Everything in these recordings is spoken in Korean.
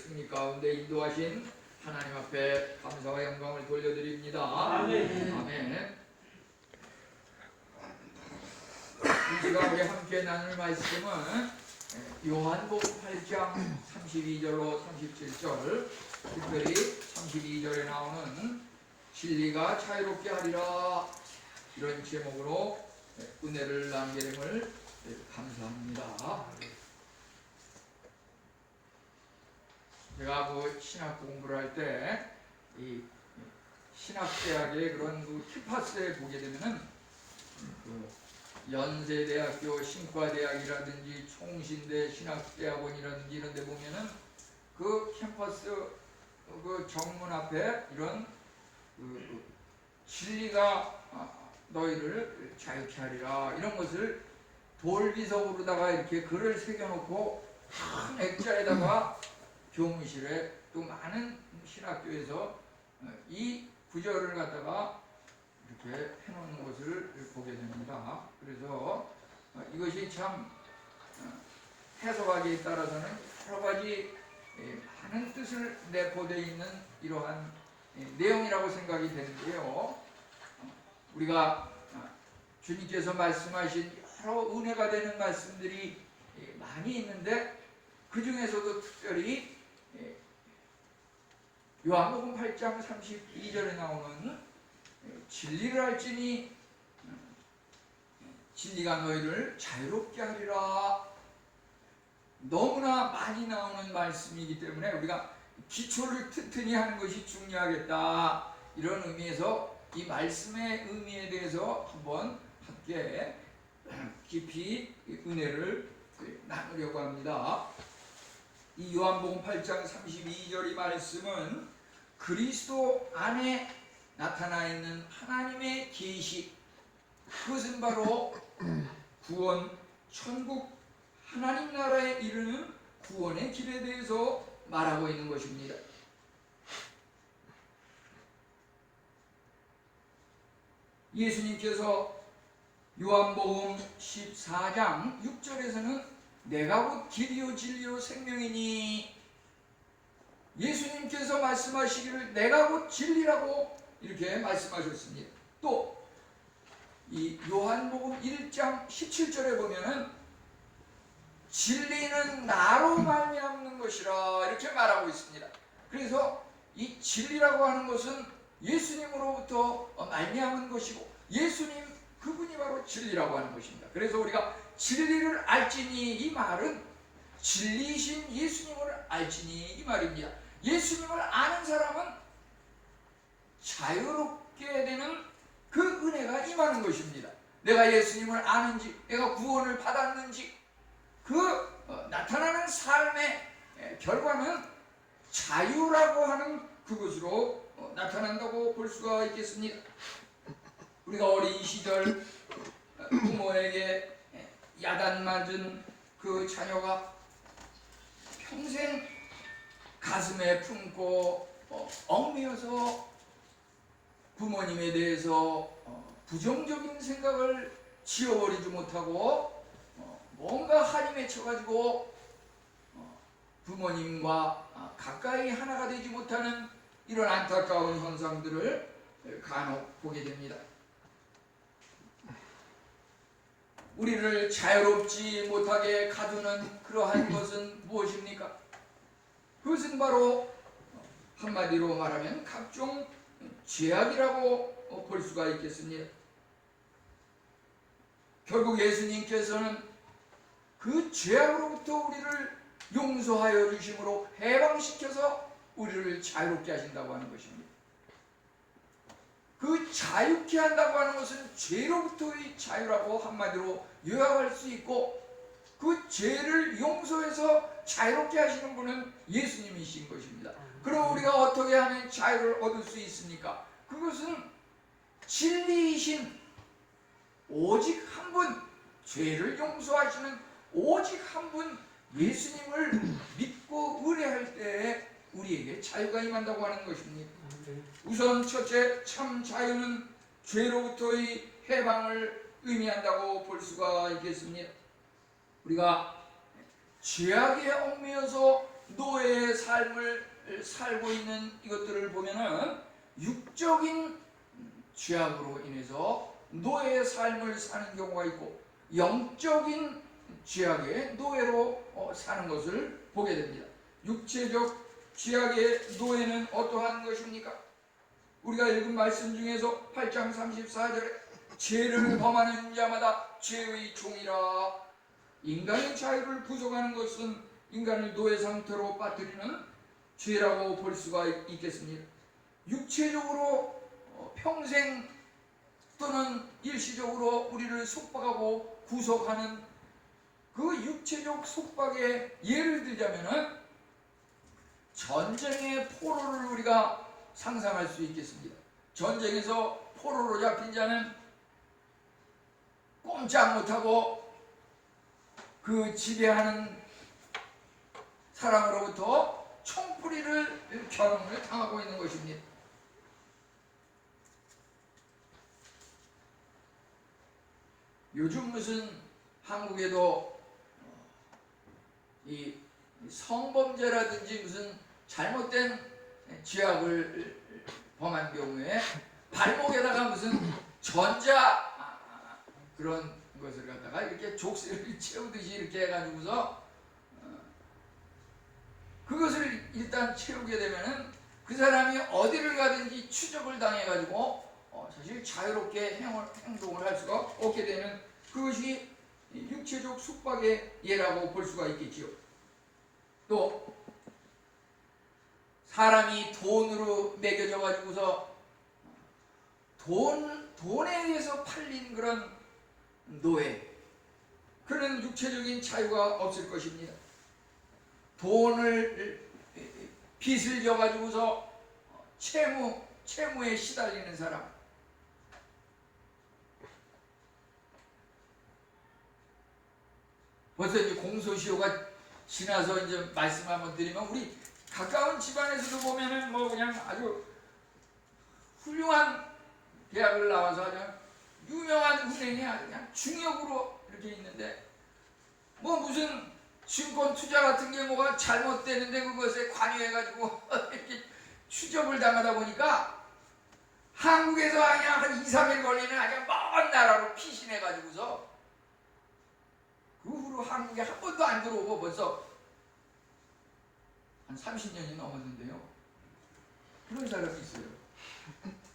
승리 가운데 인도하신 하나님 앞에 감사와 영광을 돌려드립니다. 아멘. 아멘. 이 시간 우리 함께 나눌 말씀은 요한복음 8장 32절로 37절, 특별히 32절에 나오는 진리가 자유롭게 하리라, 이런 제목으로 은혜를 나누게됨을 감사합니다. 제가 신학 공부를 할 때 이 신학대학의 그런 키파스에 보게 되면은 연세대학교 신과대학이라든지 총신대 신학대학원이라든지 이런 데 보면은 그 캠퍼스 그 정문 앞에 이런 진리가 너희를 자유케 하리라, 이런 것을 돌비석으로다가 이렇게 글을 새겨놓고 큰 액자에다가 교무실에 또 많은 신학교에서 이 구절을 갖다가 이렇게 해놓는 것을 보게 됩니다. 그래서 이것이 참 해석하기에 따라서는 여러 가지 많은 뜻을 내포되어 있는 이러한 내용이라고 생각이 되는데요. 우리가 주님께서 말씀하신 여러 은혜가 되는 말씀들이 많이 있는데, 그 중에서도 특별히 요한복음 8장 32절에 나오는 진리를 알지니 진리가 너희를 자유롭게 하리라, 너무나 많이 나오는 말씀이기 때문에 우리가 기초를 튼튼히 하는 것이 중요하겠다, 이런 의미에서 이 말씀의 의미에 대해서 한번 함께 깊이 은혜를 나누려고 합니다. 이 요한복음 8장 32절 이 말씀은 그리스도 안에 나타나 있는 하나님의 계시, 그것은 바로 구원, 천국, 하나님 나라에 이르는 구원의 길에 대해서 말하고 있는 것입니다. 예수님께서 요한복음 14장 6절에서는 내가 곧 길이요 진리요 생명이니, 예수님께서 말씀하시기를 내가 곧 진리라고 이렇게 말씀하셨습니다. 또 이 요한복음 1장 17절에 보면은 진리는 나로 말미암는 것이라, 이렇게 말하고 있습니다. 그래서 이 진리라고 하는 것은 예수님으로부터 말미암은 것이고, 예수님 그분이 바로 진리라고 하는 것입니다. 그래서 우리가 진리를 알지니, 이 말은 진리이신 예수님을 알지니, 이 말입니다. 예수님을 아는 사람은 자유롭게 되는 그 은혜가 임하는 것입니다. 내가 예수님을 아는지, 내가 구원을 받았는지, 그 나타나는 삶의 결과는 자유라고 하는 그것으로 나타난다고 볼 수가 있겠습니다. 우리가 어린 시절 부모에게 야단 맞은 그 자녀가 평생 가슴에 품고 얽매여서 부모님에 대해서 부정적인 생각을 지워버리지 못하고 뭔가 한이 맺혀가지고 부모님과 가까이 하나가 되지 못하는 이런 안타까운 현상들을 간혹 보게 됩니다. 우리를 자유롭지 못하게 가두는 그러한 것은 무엇입니까? 그것은 바로 한마디로 말하면 각종 죄악이라고 볼 수가 있겠습니다. 결국 예수님께서는 그 죄악으로부터 우리를 용서하여 주심으로 해방시켜서 우리를 자유롭게 하신다고 하는 것입니다. 그 자유케 한다고 하는 것은 죄로부터의 자유라고 한마디로 요약할 수 있고, 그 죄를 용서해서 자유롭게 하시는 분은 예수님이신 것입니다. 그럼 우리가 어떻게 하면 자유를 얻을 수 있습니까? 그것은 진리이신 오직 한 분, 죄를 용서하시는 오직 한 분 예수님을 믿고 의뢰할 때에 우리에게 자유가 임한다고 하는 것입니다. 우선 첫째, 참 자유는 죄로부터의 해방을 의미한다고 볼 수가 있겠습니다. 우리가 죄악에 얽매여서 노예의 삶 삶을 살고 있는 이것들을 보면은 육적인 죄악으로 인해서 노예의 삶을 사는 경우가 있고 영적인 죄악의 노예로 사는 것을 보게 됩니다. 육체적 죄악의 노예는 어떠한 것입니까? 우리가 읽은 말씀 중에서 8장 34절에 죄를 범하는 자마다 죄의 종이라. 인간의 자유를 부족하는 것은 인간을 노예 상태로 빠뜨리는 죄라고 볼 수가 있겠습니다. 육체적으로 평생 또는 일시적으로 우리를 속박하고 구속하는 그 육체적 속박의 예를 들자면은 전쟁의 포로를 우리가 상상할 수 있겠습니다. 전쟁에서 포로로 잡힌 자는 꼼짝 못하고 그 지배하는 사람으로부터 총뿌리를 겨눈을 당하고 있는 것입니다. 요즘 무슨 한국에도 이 성범죄라든지 무슨 잘못된 죄악을 범한 경우에 발목에다가 무슨 전자 그런 것을 갖다가 이렇게 족쇄를 채우듯이 이렇게 해가지고서 그것을 일단 채우게 되면은 그 사람이 어디를 가든지 추적을 당해가지고 사실 자유롭게 행동을 할 수가 없게 되는 그것이 육체적 숙박의 예라고 볼 수가 있겠지요. 또 사람이 돈으로 매겨져 가지고서 돈에 의해서 팔린 그런 노예, 그런 육체적인 자유가 없을 것입니다. 돈을 빚을 져 가지고서 채무에 시달리는 사람, 벌써 이제 공소시효가 지나서 이제 말씀 한번 드리면 우리 가까운 집안에서도 보면은 뭐 그냥 아주 훌륭한 대학을 나와서 아주 유명한 은행이 아주 그냥 중역으로 이렇게 있는데 뭐 무슨 증권 투자 같은 게 뭐가 잘못되는데 그것에 관여해가지고 이렇게 추적을 당하다 보니까 한국에서 그냥 한 2, 3일 걸리는 아주 먼 나라로 피신해가지고서 그 후로 한국에 한 번도 안 들어오고 벌써 한 30년이 넘었는데요. 그런 사람이 있어요.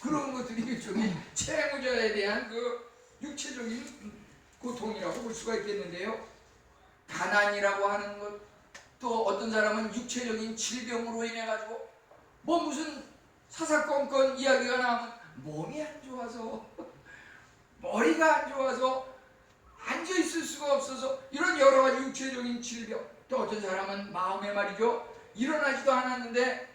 그런 것들이 일종의 채무자에 대한 그 육체적인 고통이라고 볼 수가 있겠는데요. 가난이라고 하는 것, 또 어떤 사람은 육체적인 질병으로 인해 가지고 뭐 무슨 사사건건 이야기가 나오면 몸이 안 좋아서 머리가 안 좋아서 앉아 있을 수가 없어서 이런 여러 가지 육체적인 질병, 또 어떤 사람은 마음에 말이죠 일어나지도 않았는데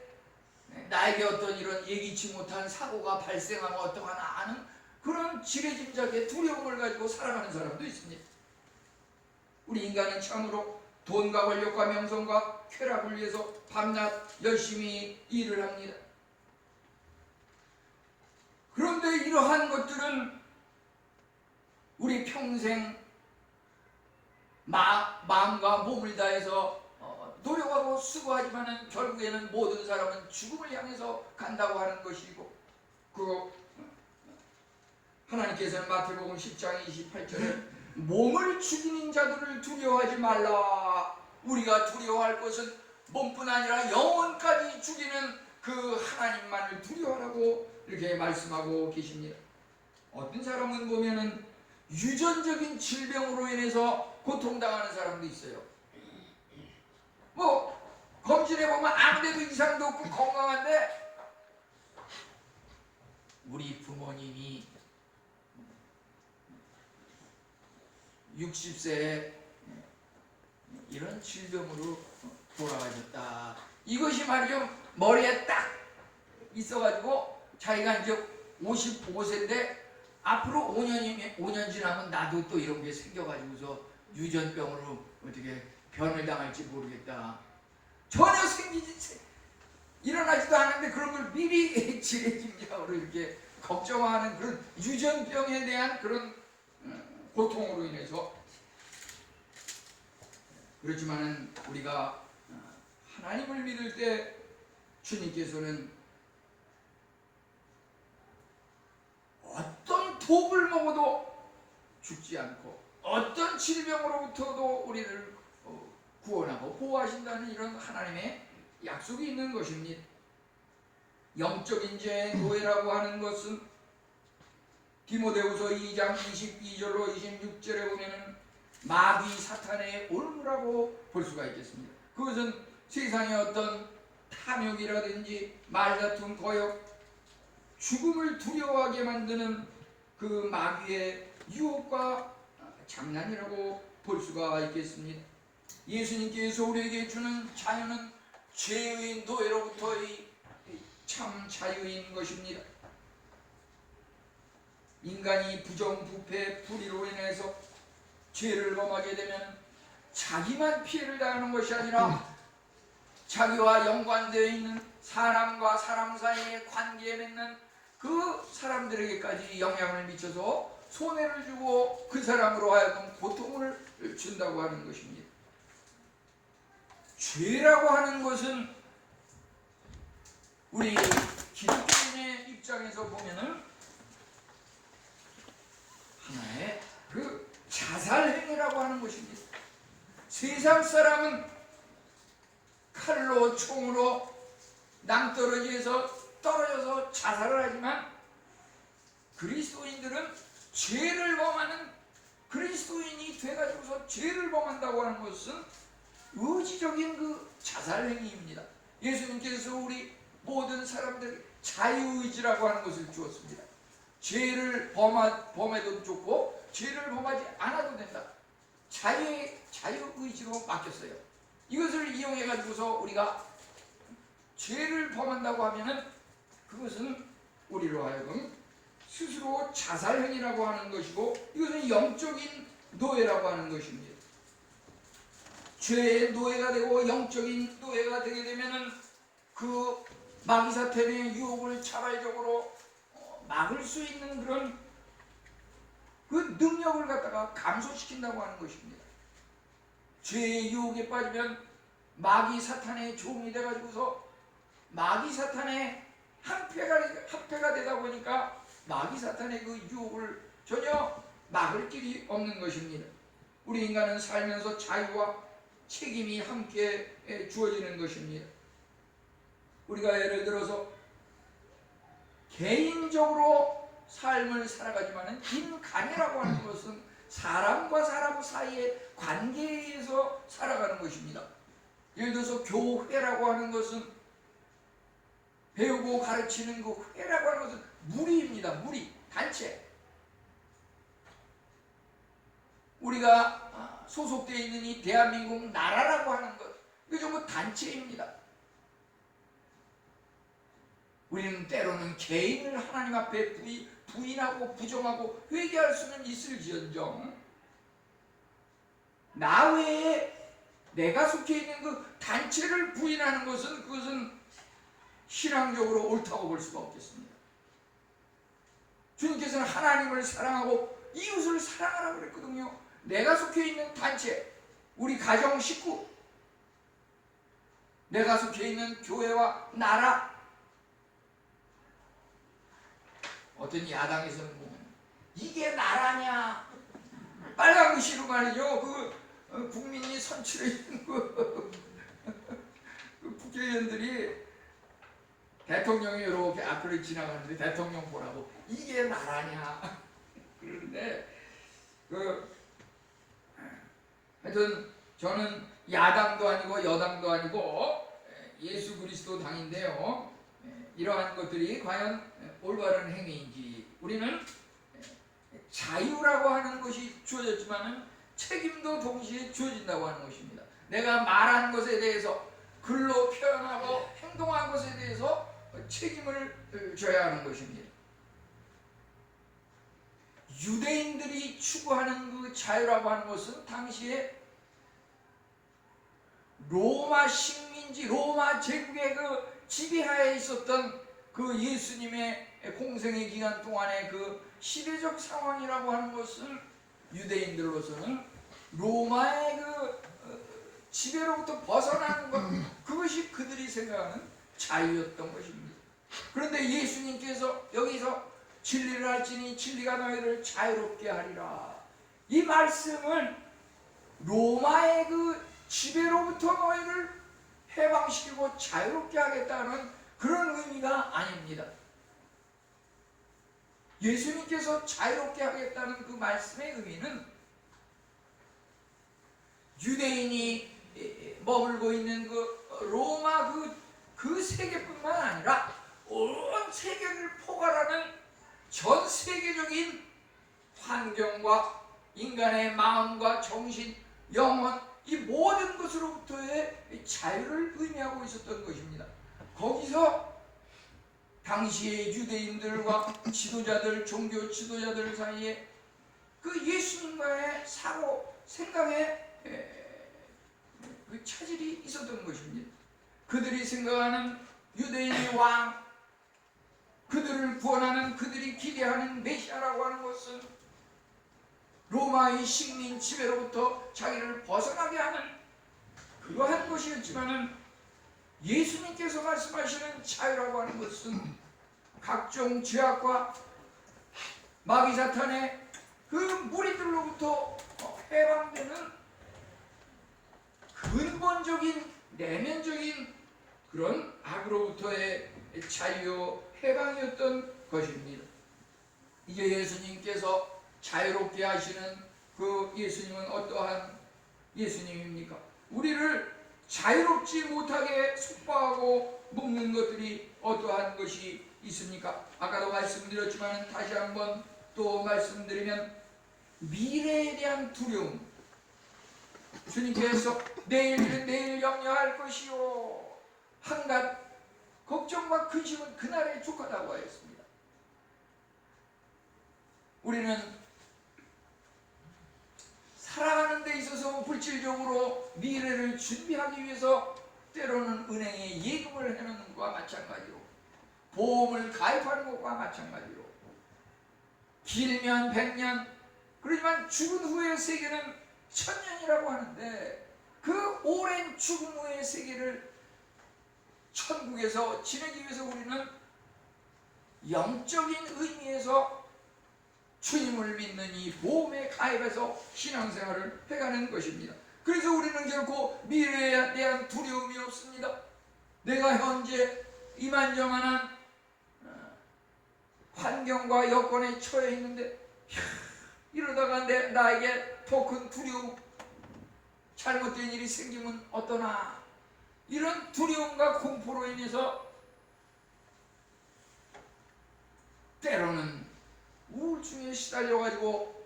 나에게 어떤 이런 예기치 못한 사고가 발생하면 어떡하나 하는 그런 지레짐작의 두려움을 가지고 살아가는 사람도 있습니다. 우리 인간은 참으로 돈과 권력과 명성과 쾌락을 위해서 밤낮 열심히 일을 합니다. 그런데 이러한 것들은 우리 평생 마음과 몸을 다해서 노력하고 수고하지만 결국에는 모든 사람은 죽음을 향해서 간다고 하는 것이고, 하나님께서는 마태복음 10장 28절에 몸을 죽이는 자들을 두려워하지 말라. 우리가 두려워할 것은 몸뿐 아니라 영혼까지 죽이는 그 하나님만을 두려워하라고 이렇게 말씀하고 계십니다. 어떤 사람은 보면은 유전적인 질병으로 인해서 고통당하는 사람도 있어요. 뭐 검진해보면 아무데도 이상도 없고 건강한데 우리 부모님이 60세에 이런 질병으로 돌아가셨다. 이것이 말이죠 머리에 딱 있어가지고 자기가 이제 55세인데 앞으로 5년 지나면 나도 또 이런 게 생겨가지고서 유전병으로 어떻게 변을 당할지 모르겠다. 전혀 일어나지도 않았는데 그런 걸 미리 지레짐작으로 이렇게 걱정하는 그런 유전병에 대한 그런 고통으로 인해서. 그렇지만은 우리가 하나님을 믿을 때 주님께서는 어떤 독을 먹어도 죽지 않고 어떤 질병으로부터도 우리를 구원하고 보호하신다는 이런 하나님의 약속이 있는 것입니다. 영적인 죄의 노예라고 하는 것은 디모데후서 2장 22절로 26절에 보면은 마귀 사탄의 올무라고 볼 수가 있겠습니다. 그것은 세상의 어떤 탐욕이라든지 말다툼, 거역, 죽음을 두려워하게 만드는 그 마귀의 유혹과 장난이라고 볼 수가 있겠습니다. 예수님께서 우리에게 주는 자유는 죄의 노예로부터의 참 자유인 것입니다. 인간이 부정부패 불의로 인해서 죄를 범하게 되면 자기만 피해를 당하는 것이 아니라 자기와 연관되어 있는 사람과 사람 사이의 관계에 맺는 그 사람들에게까지 영향을 미쳐서 손해를 주고 그 사람으로 하여금 고통을 준다고 하는 것입니다. 죄라고 하는 것은 우리 기독교인의 입장에서 보면은 하나의 그 자살행위라고 하는 것입니다. 세상 사람은 칼로 총으로 낭떠러지에서 떨어져서 자살을 하지만 그리스도인들은 죄를 범하는 그리스도인이 돼가지고서 죄를 범한다고 하는 것은 의지적인 그 자살행위입니다. 예수님께서 우리 모든 사람들에게 자유의지라고 하는 것을 주었습니다. 죄를 범해도 좋고 죄를 범하지 않아도 된다. 자유의지로 맡겼어요. 이것을 이용해 가지고서 우리가 죄를 범한다고 하면은 그것은 우리로 하여금 스스로 자살행위라고 하는 것이고 이것은 영적인 노예라고 하는 것입니다. 죄의 노예가 되고 영적인 노예가 되게 되면은 그 마귀사탄의 유혹을 자발적으로 막을 수 있는 그런 그 능력을 갖다가 감소시킨다고 하는 것입니다. 죄의 유혹에 빠지면 마귀사탄의 종이 돼가지고서 마귀사탄의 한패가 되다 보니까 마귀사탄의 그 유혹을 전혀 막을 길이 없는 것입니다. 우리 인간은 살면서 자유와 책임이 함께 주어지는 것입니다. 우리가 예를 들어서 개인적으로 삶을 살아가지만 인간이라고 하는 것은 사람과 사람 사이의 관계에 의해서 살아가는 것입니다. 예를 들어서 교회라고 하는 것은 배우고 가르치는 그 회라고 하는 것은 무리입니다. 무리, 단체. 우리가 소속되어 있는 이 대한민국 나라라고 하는 것, 이거 전부 단체입니다. 우리는 때로는 개인을 하나님 앞에 부인하고 부정하고 회개할 수는 있을지언정 나 외에 내가 속해 있는 그 단체를 부인하는 것은 그것은 신앙적으로 옳다고 볼 수가 없겠습니다. 주님께서는 하나님을 사랑하고 이웃을 사랑하라고 그랬거든요. 내가 속해 있는 단체, 우리 가정 식구, 내가 속해 있는 교회와 나라. 어떤 야당에서는 보면 이게 나라냐, 빨간 글씨로 말이죠. 그 국민이 선출해 있는 그 국회의원들이 대통령이 이렇게 앞으로 지나가는데 대통령 보라고 이게 나라냐 그러는데 하여튼 저는 야당도 아니고 여당도 아니고 예수 그리스도 당인데요. 이러한 것들이 과연 올바른 행위인지 우리는 자유라고 하는 것이 주어졌지만은 책임도 동시에 주어진다고 하는 것입니다. 내가 말하는 것에 대해서 글로 표현하고 행동한 것에 대해서 책임을 져야 하는 것입니다. 유대인들이 추구하는 그 자유라고 하는 것은 당시에 로마 식민지, 로마 제국의 그 지배하에 있었던 그 예수님의 공생의 기간 동안의 그 시대적 상황이라고 하는 것을 유대인들로서는 로마의 그 지배로부터 벗어나는 것, 그것이 그들이 생각하는 자유였던 것입니다. 그런데 예수님께서 여기서 진리를 알지니 진리가 너희를 자유롭게 하리라, 이 말씀은 로마의 그 지배로부터 너희를 해방시키고 자유롭게 하겠다는 그런 의미가 아닙니다. 예수님께서 자유롭게 하겠다는 그 말씀의 의미는 유대인이 머물고 있는 그 로마 그 세계뿐만 아니라 온 세계를 포괄하는 전 세계적인 환경과 인간의 마음과 정신, 영혼, 이 모든 것으로부터의 자유를 의미하고 있었던 것입니다. 거기서 당시의 유대인들과 지도자들, 종교 지도자들 사이에 그 예수님과의 사고 생각에 그 차질이 있었던 것입니다. 그들이 생각하는 유대인의 왕, 그들을 구원하는, 그들이 기대하는 메시아라고 하는 것은 로마의 식민 지배로부터 자기를 벗어나게 하는 그러한 것이었지만은, 예수님께서 말씀하시는 자유라고 하는 것은 각종 죄악과 마귀 사탄의 그 무리들로부터 해방되는 근본적인 내면적인 그런 악으로부터의 자유, 해방이었던 것입니다. 이제 예수님께서 자유롭게 하시는 그 예수님은 어떠한 예수님입니까? 우리를 자유롭지 못하게 속박하고 묶는 것들이 어떠한 것이 있습니까? 아까도 말씀드렸지만 다시 한번 또 말씀드리면, 미래에 대한 두려움. 주님께서 내일 일은 내일 염려할 것이요, 한갓 걱정과 근심은 그날에 족하다고 하였습니다. 우리는 살아가는 데 있어서 물질적으로 미래를 준비하기 위해서 때로는 은행에 예금을 해놓는 것과 마찬가지로, 보험을 가입하는 것과 마찬가지로, 길면 100년, 그렇지만 죽은 후의 세계는 1000년이라고 하는데, 그 오랜 죽음 후의 세계를 천국에서 지내기 위해서 우리는 영적인 의미에서 주님을 믿는 이 보험에 가입해서 신앙생활을 해가는 것입니다. 그래서 우리는 결코 미래에 대한 두려움이 없습니다. 내가 현재 이만저만한 환경과 여건에 처해 있는데, 이러다가 나에게 더 큰 두려움, 잘못된 일이 생기면 어떠나, 이런 두려움과 공포로 인해서 때로는 우울증에 시달려가지고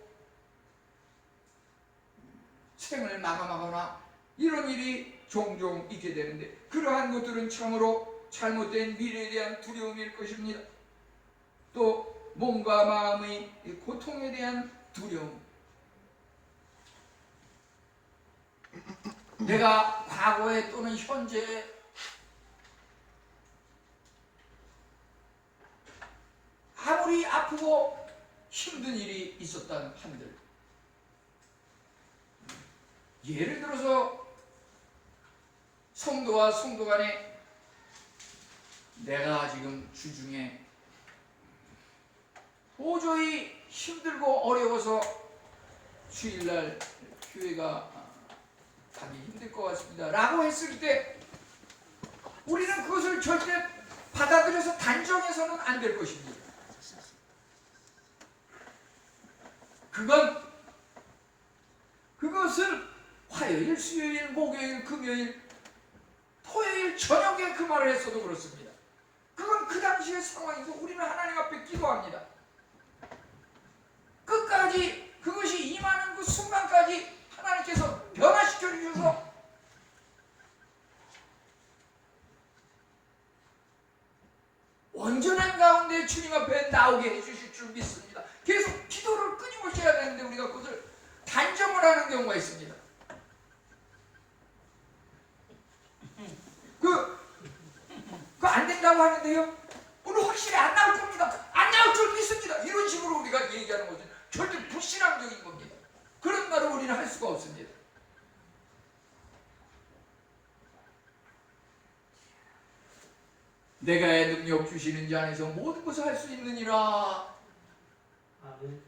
생을 마감하거나 이런 일이 종종 있게 되는데, 그러한 것들은 참으로 잘못된 미래에 대한 두려움일 것입니다. 또 몸과 마음의 고통에 대한 두려움. 내가 과거에 또는 현재에 아무리 아프고 힘든 일이 있었던 한들, 예를 들어서 성도와 성도 간에 내가 지금 주중에 도저히 힘들고 어려워서 주일날 교회가 가기 힘들 것 같습니다 라고 했을 때, 우리는 그것을 절대 받아들여서 단정해서는 안 될 것입니다. 그것은 화요일, 수요일, 목요일, 금요일, 토요일 저녁에 그 말을 했어도 그렇습니다. 그건 그 당시의 상황이고, 우리는 하나님 앞에 기도합니다. 끝까지 그것이 임하는 그 순간까지 하나님께서 변화시켜 주셔서 온전한 가운데 주님 앞에 나오게 해주실 줄 믿습니다. 계속 기도를 끊임없이 해야 되는데, 우리가 그것을 단정을 하는 경우가 있습니다. 안 된다고 하는데요, 오늘 확실히 안 나올 겁니다. 안 나올 줄 믿습니다. 이런 식으로 우리가 얘기하는 것은 절대 불신앙적인 겁니다. 그런 말을 우리는 할 수가 없습니다. 내가 능력 주시는 자 안에서 모든 것을 할 수 있느니라. 아멘.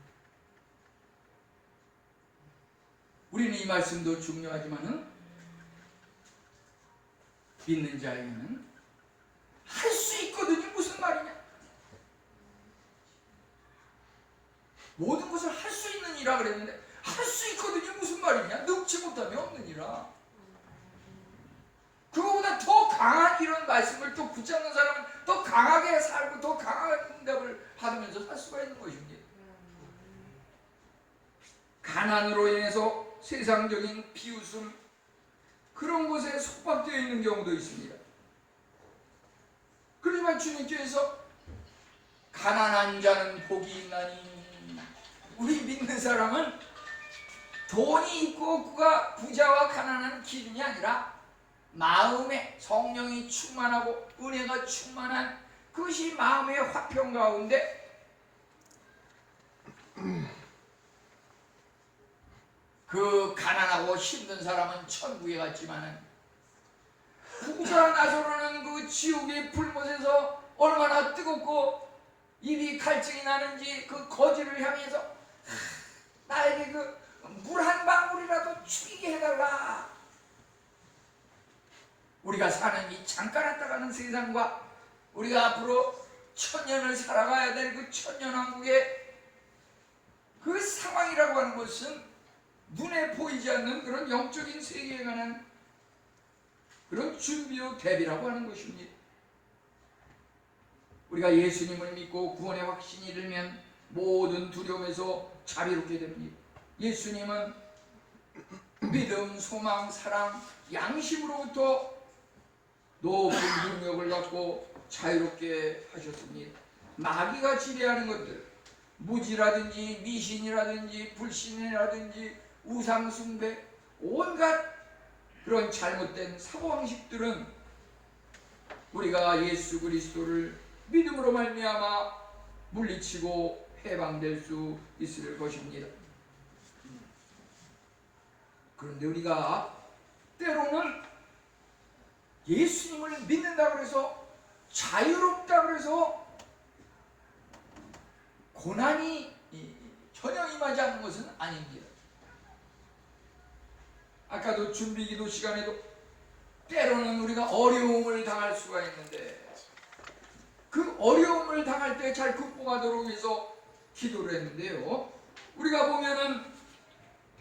우리는 이 말씀도 중요하지만은 믿는 자에게는 할 수 있거든요. 무슨 말이냐? 모든 것을 할 수 있느니라 그랬는데 할 수 있거든요. 무슨 말이냐? 능치 못하면 없느니라. 그거보다 더 강한 이런 말씀을 또 붙잡는 사람은 더 강하게 살고 더 강한 응답을 받으면서 살 수가 있는 것입니다. 가난으로 인해서 세상적인 비웃음 그런 것에 속박되어 있는 경우도 있습니다. 그렇지만 주님께서 가난한 자는 복이 있나니, 우리 믿는 사람은 돈이 있고 그가 부자와 가난한 기준이 아니라 마음에 성령이 충만하고 은혜가 충만한 그것이 마음의 화평 가운데 그 가난하고 힘든 사람은 천국에 갔지만은 부자 나사로는 그 지옥의 불못에서 얼마나 뜨겁고 입이 갈증이 나는지 그 거지를 향해서 나에게 그 물 한 방울이라도 죽이게 해달라. 우리가 사는 이 잠깐 왔다 가는 세상과 우리가 앞으로 천년을 살아가야 될 그 천년왕국의 그 상황이라고 하는 것은 눈에 보이지 않는 그런 영적인 세계에 관한 그런 준비요 대비라고 하는 것입니다. 우리가 예수님을 믿고 구원의 확신이 들면 모든 두려움에서 자비롭게 됩니다. 예수님은 믿음, 소망, 사랑, 양심으로부터 높은 능력을 갖고 자유롭게 하셨습니다. 마귀가 지배하는 것들, 무지라든지 미신이라든지 불신이라든지 우상숭배, 온갖 그런 잘못된 사고방식들은 우리가 예수 그리스도를 믿음으로 말미암아 물리치고 해방될 수 있을 것입니다. 그런데 우리가 때로는 예수님을 믿는다고 해서 자유롭다고 해서 고난이 전혀 임하지 않는 것은 아닙니다. 아까도 준비기도 시간에도 때로는 우리가 어려움을 당할 수가 있는데 그 어려움을 당할 때 잘 극복하도록 해서 기도를 했는데요. 우리가 보면은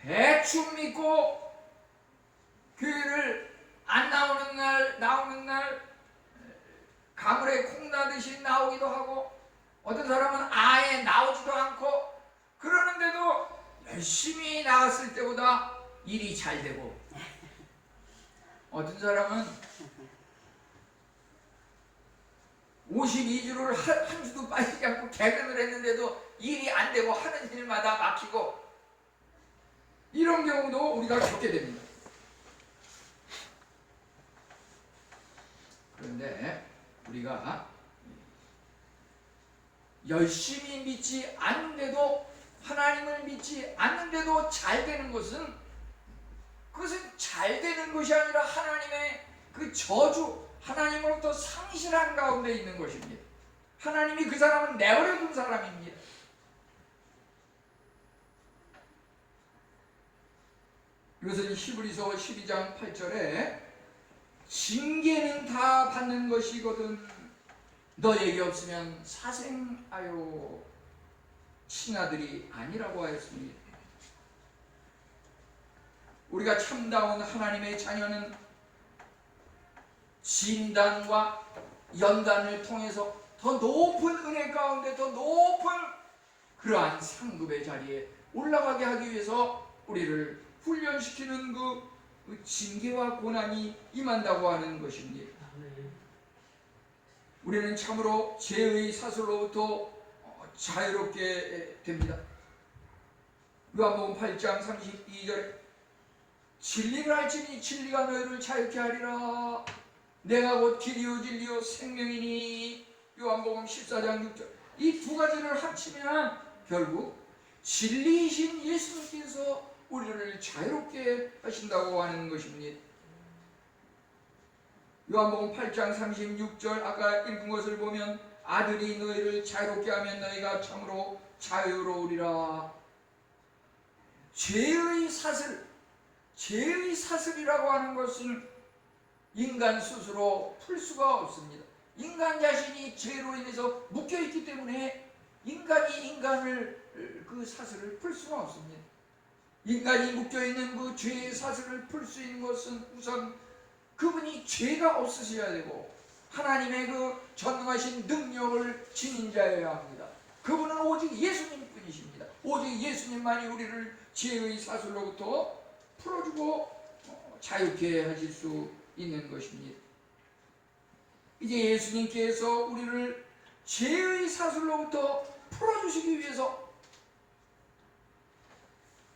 대충 믿고 교회를 안 나오는 날 가물에 콩 나듯이 나오기도 하고 어떤 사람은 아예 나오지도 않고 그러는데도 열심히 나갔을 때보다 일이 잘 되고 어떤 사람은 52주를 한 주도 빠지지 않고 개근을 했는데도 일이 안 되고 하는 일마다 막히고 이런 경우도 우리가 겪게 됩니다. 그런데 우리가 열심히 믿지 않는데도 하나님을 믿지 않는데도 잘 되는 것은 그것은 잘 되는 것이 아니라 하나님의 그 저주, 하나님으로부터 상실한 가운데 있는 것입니다. 하나님이 그 사람은 내버려둔 사람입니다. 이것은 히브리서 12장 8절에 징계는 다 받는 것이거든 너에게 없으면 사생하여 친아들이 아니라고 하였습니다. 우리가 참다운 하나님의 자녀는 진단과 연단을 통해서 더 높은 은혜 가운데 더 높은 그러한 상급의 자리에 올라가게 하기 위해서 우리를 훈련시키는 그 징계와 고난이 임한다고 하는 것입니다. 우리는 참으로 죄의 사슬로부터 자유롭게 됩니다. 요한복음 8장 32절에 진리를 알지니 진리가 너희를 자유케 하리라. 내가 곧 길이요 진리요 생명이니. 요한복음 14장 6절. 이 두 가지를 합치면 결국 진리이신 예수님께서 우리를 자유롭게 하신다고 하는 것입니다. 요한복음 8장 36절 아까 읽은 것을 보면 아들이 너희를 자유롭게 하면 너희가 참으로 자유로우리라. 죄의 사슬이라고 하는 것은 인간 스스로 풀 수가 없습니다. 인간 자신이 죄로 인해서 묶여있기 때문에 인간이 인간을 그 사슬을 풀 수가 없습니다. 인간이 묶여있는 그 죄의 사슬을 풀 수 있는 것은 우선 그분이 죄가 없으셔야 되고 하나님의 그 전능하신 능력을 지닌 자여야 합니다. 그분은 오직 예수님 뿐이십니다. 오직 예수님만이 우리를 죄의 사슬로부터 풀어주고 자유케 하실 수 있는 것입니다. 이제 예수님께서 우리를 죄의 사슬로부터 풀어주시기 위해서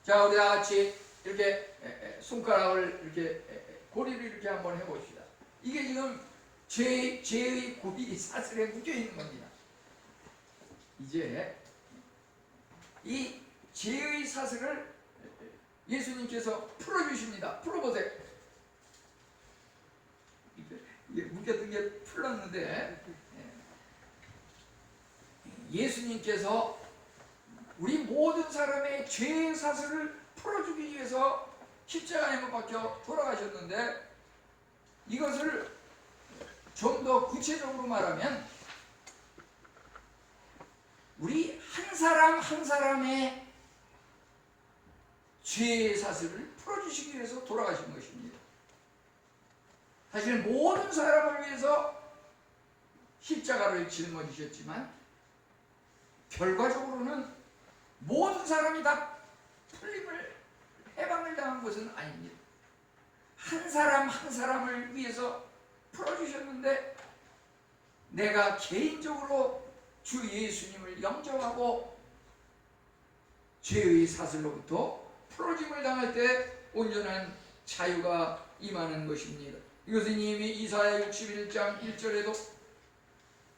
자 우리 다같이 이렇게 손가락을 이렇게 고리를 이렇게 한번 해봅시다. 이게 지금 죄의 고리 사슬에 묶여있는 겁니다. 이제 이 죄의 사슬을 예수님께서 풀어주십니다. 풀어보세요. 이게 묶였던 게 풀렸는데 예수님께서 우리 모든 사람의 죄의 사슬을 풀어주기 위해서 십자가에 못 박혀 돌아가셨는데 이것을 좀 더 구체적으로 말하면 우리 한 사람 한 사람의 죄의 사슬을 풀어주시기 위해서 돌아가신 것입니다. 사실 모든 사람을 위해서 십자가를 짊어지셨지만 결과적으로는 모든 사람이 다 풀림을 해방을 당한 것은 아닙니다. 한 사람 한 사람을 위해서 풀어주셨는데 내가 개인적으로 주 예수님을 영접하고 죄의 사슬로부터 풀어짐을 당할 때 온전한 자유가 임하는 것입니다. 이것은 이미 이사야 61장 1절에도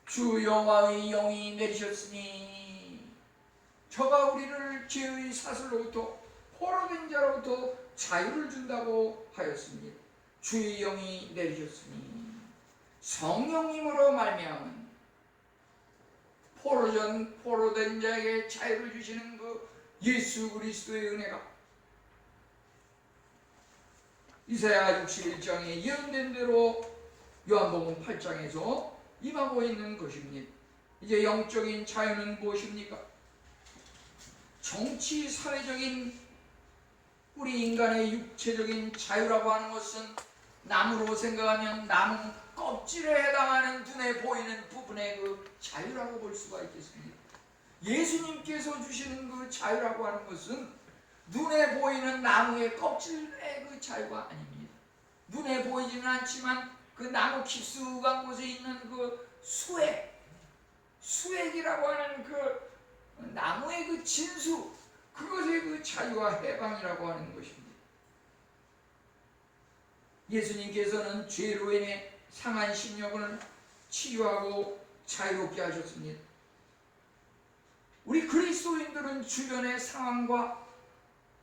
주 여호와의 영이 내리셨으니 저가 우리를 죄의 사슬로부터 포로된 자로부터 자유를 준다고 하였습니다. 주의 영이 내리셨으니 성령님으로 말미암은 포로된 자에게 자유를 주시는 그 예수 그리스도의 은혜가 이사야 61장에 예언된 대로 요한복음 8장에서 임하고 있는 것입니다. 이제 영적인 자유는 무엇입니까? 정치 사회적인 우리 인간의 육체적인 자유라고 하는 것은 나무로 생각하면 나무 껍질에 해당하는 눈에 보이는 부분의 그 자유라고 볼 수가 있겠습니다. 예수님께서 주시는 그 자유라고 하는 것은 눈에 보이는 나무의 껍질의 그 자유가 아닙니다. 눈에 보이지는 않지만 그 나무 깊숙한 곳에 있는 그 수액이라고 하는 그 나무의 그 진수, 그것의 그 자유와 해방이라고 하는 것입니다. 예수님께서는 죄로 인해 상한 심령을 치유하고 자유롭게 하셨습니다. 우리 그리스도인들은 주변의 상황과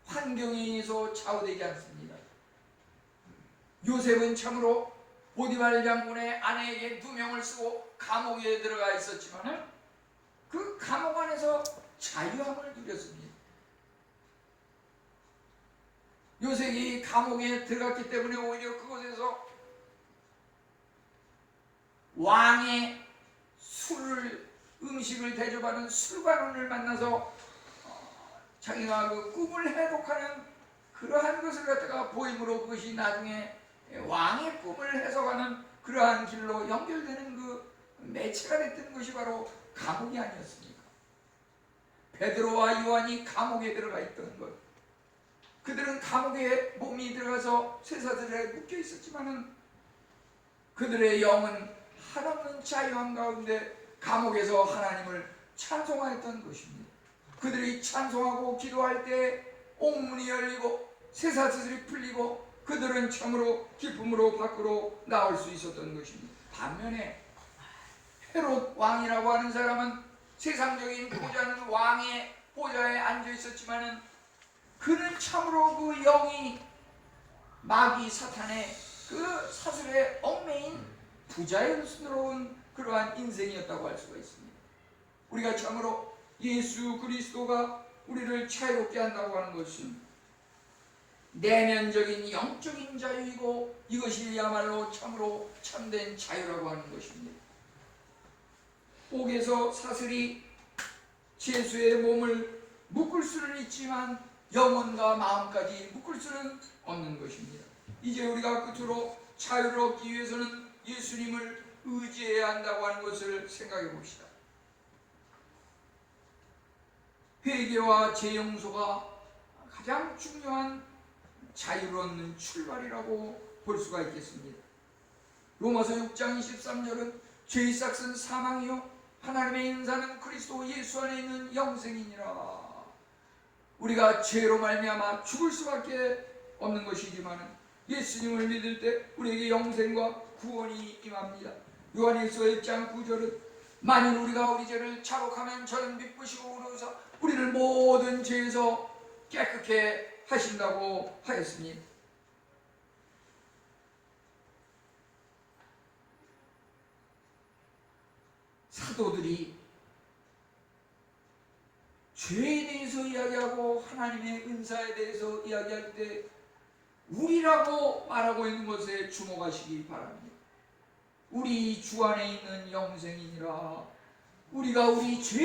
환경에 의해서 좌우되지 않습니다. 요셉은 참으로 보디발 장군의 아내에게 누명을 쓰고 감옥에 들어가 있었지만 그 감옥 안에서 자유함을 누렸습니다. 요셉이 감옥에 들어갔기 때문에 오히려 그곳에서 왕의 음식을 대접하는 술관원을 만나서 자기가 그 꿈을 해독하는 그러한 것을 갖다가 보임으로 그것이 나중에 왕의 꿈을 해석하는 그러한 길로 연결되는 그 매체가 됐던 것이 바로 감옥이 아니었습니까? 베드로와 요한이 감옥에 들어가 있던 것, 그들은 감옥에 몸이 들어가서 쇠사슬에 묶여 있었지만은 그들의 영은 한없는 자유함 가운데 감옥에서 하나님을 찬송하였던 것입니다. 그들이 찬송하고 기도할 때 옥문이 열리고 쇠사슬이 풀리고 그들은 참으로 기쁨으로 밖으로 나올 수 있었던 것입니다. 반면에 헤롯 왕이라고 하는 사람은 세상적인 보좌는 왕의 보좌에 앉아 있었지만은 그는 참으로 그 영이 마귀 사탄의 그 그 사슬에 얽매인 부자연스러운 그러한 인생이었다고 할 수가 있습니다. 우리가 참으로 예수 그리스도가 우리를 자유롭게 한다고 하는 것은 내면적인 영적인 자유이고 이것이야말로 참으로 참된 자유라고 하는 것입니다. 옥에서 사슬이 죄수의 몸을 묶을 수는 있지만 영혼과 마음까지 묶을 수는 없는 것입니다. 이제 우리가 끝으로 자유를 얻기 위해서는 예수님을 의지해야 한다고 하는 것을 생각해 봅시다. 회개와 재용서가 가장 중요한 자유를 얻는 출발이라고 볼 수가 있겠습니다. 로마서 6장 23절은 죄의 삭은 사망이요 하나님의 인사는 그리스도 예수 안에 있는 영생이니라. 우리가 죄로 말미암아 죽을 수밖에 없는 것이지만 예수님을 믿을 때 우리에게 영생과 구원이 임합니다. 요한일서 1장 9절은 만일 우리가 우리 죄를 자복하면 저는 미쁘시고 의로우사 우리를 모든 죄에서 깨끗게 하신다고 하였으니 사도들이 죄에 대해서 이야기하고 하나님의 은사에 대해서 이야기할 때 우리라고 말하고 있는 것에 주목하시기 바랍니다. 우리 주 안에 있는 영생이니라. 우리가 우리 죄